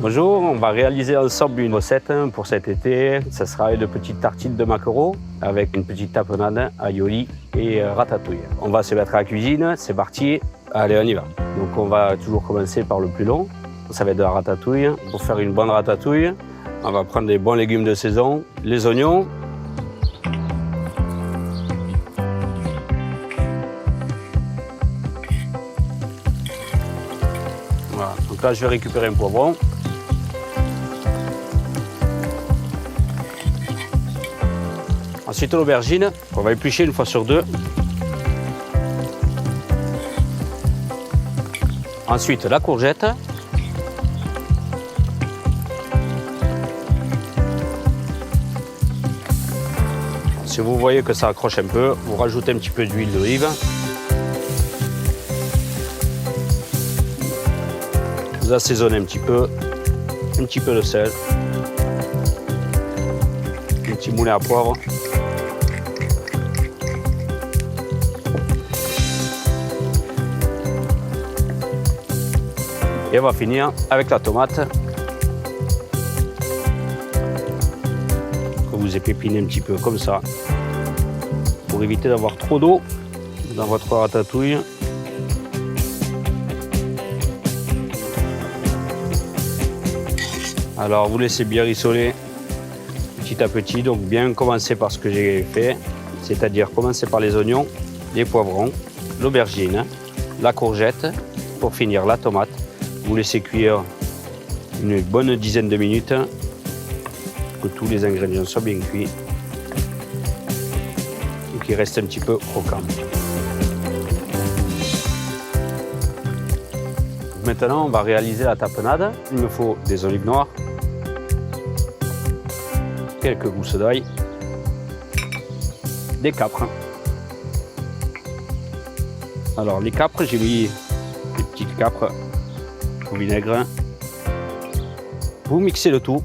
Bonjour, on va réaliser ensemble une recette pour cet été. Ce sera une petite tartine de maquereau avec une petite tapenade, aioli et ratatouille. On va se mettre à la cuisine, c'est parti. Allez, on y va. Donc on va toujours commencer par le plus long. Ça va être de la ratatouille. Pour faire une bonne ratatouille, on va prendre des bons légumes de saison, les oignons. Voilà. Donc là, je vais récupérer un poivron. Ensuite, l'aubergine, qu'on va éplucher une fois sur deux. Ensuite, la courgette. Si vous voyez que ça accroche un peu, vous rajoutez un petit peu d'huile d'olive. Vous assaisonnez un petit peu de sel, un petit moulin à poivre. Et on va finir avec la tomate que vous épépinez un petit peu comme ça pour éviter d'avoir trop d'eau dans votre ratatouille. Alors vous laissez bien rissoler petit à petit, donc bien commencer par ce que j'ai fait, c'est-à-dire commencer par les oignons, les poivrons, l'aubergine, la courgette, pour finir la tomate. Vous laissez cuire une bonne dizaine de minutes, que tous les ingrédients soient bien cuits et qu'ils restent un petit peu croquants. Maintenant, on va réaliser la tapenade. Il me faut des olives noires, quelques gousses d'ail, des capres. Alors les capres, j'ai mis des petites capres au vinaigre. Vous mixez le tout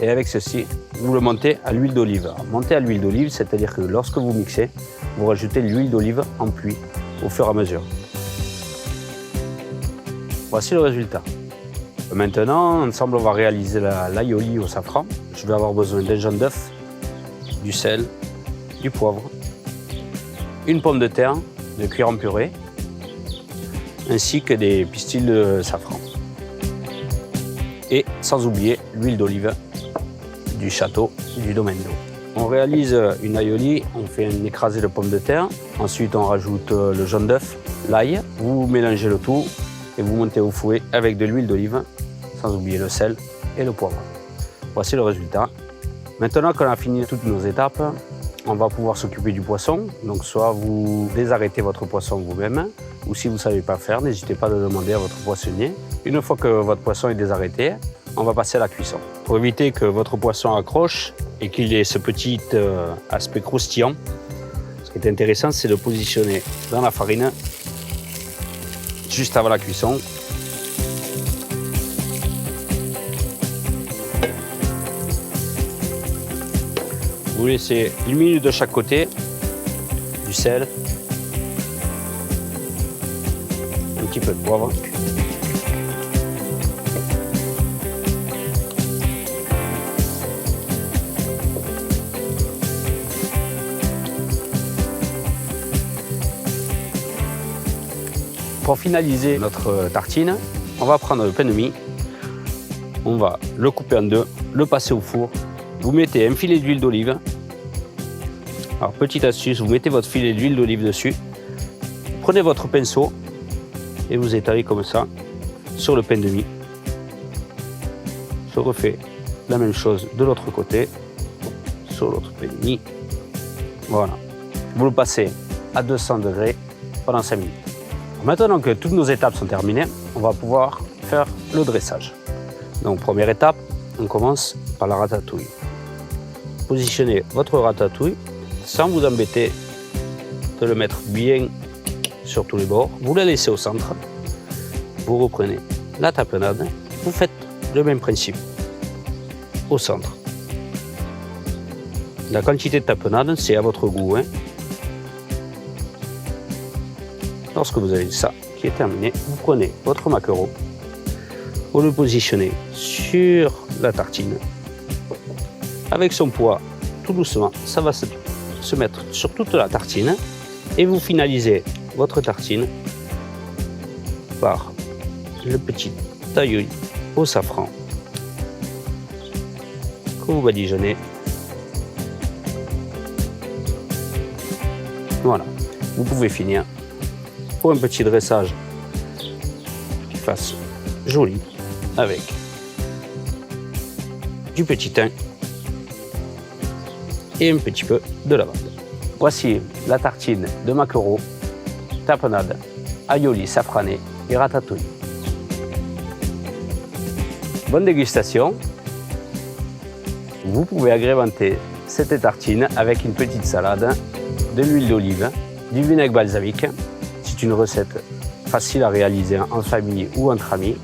et avec ceci, vous le montez à l'huile d'olive. Montez à l'huile d'olive, c'est-à-dire que lorsque vous mixez, vous rajoutez l'huile d'olive en pluie au fur et à mesure. Voici le résultat. Maintenant, ensemble, on va réaliser l'aioli au safran. Je vais avoir besoin d'un jaune d'œuf, du sel, du poivre, une pomme de terre, de cuire en purée, ainsi que des pistils de safran. Et sans oublier l'huile d'olive du château du domaine d'eau. On réalise une aioli, on fait un écrasé de pommes de terre. Ensuite, on rajoute le jaune d'œuf, l'ail. Vous mélangez le tout et vous montez au fouet avec de l'huile d'olive, sans oublier le sel et le poivre. Voici le résultat. Maintenant qu'on a fini toutes nos étapes, on va pouvoir s'occuper du poisson. Donc soit vous désarrêtez votre poisson vous-même, ou si vous ne savez pas faire, n'hésitez pas à le demander à votre poissonnier. Une fois que votre poisson est désarrêté, on va passer à la cuisson. Pour éviter que votre poisson accroche et qu'il ait ce petit aspect croustillant, ce qui est intéressant, c'est de positionner dans la farine juste avant la cuisson. Vous laissez une minute de chaque côté, du sel, un petit peu de poivre. Pour finaliser notre tartine, on va prendre le pain de mie, on va le couper en deux, le passer au four. Vous mettez un filet d'huile d'olive. Alors, petite astuce, vous mettez votre filet d'huile d'olive dessus. Prenez votre pinceau et vous étalez comme ça sur le pain de mie. Je refais la même chose de l'autre côté, sur l'autre pain de mie. Voilà. Vous le passez à 200 degrés pendant 5 minutes. Maintenant que toutes nos étapes sont terminées, on va pouvoir faire le dressage. Donc, première étape, on commence par la ratatouille. Positionnez votre ratatouille sans vous embêter de le mettre bien sur tous les bords. Vous la laissez au centre. Vous reprenez la tapenade. Vous faites le même principe au centre. La quantité de tapenade, c'est à votre goût. Lorsque vous avez ça qui est terminé, vous prenez votre maquereau, Vous le positionnez sur la tartine. Avec son poids, tout doucement, ça va se mettre sur toute la tartine. Et vous finalisez votre tartine par le petit aïoli au safran que vous badigeonnez. Voilà, vous pouvez finir pour un petit dressage qui fasse joli avec du petit thym et un petit peu de lavande. Voici la tartine de maquereau, tapenade, aioli safrané et ratatouille. Bonne dégustation. Vous pouvez agrémenter cette tartine avec une petite salade, de l'huile d'olive, du vinaigre balsamique. C'est une recette facile à réaliser en famille ou entre amis.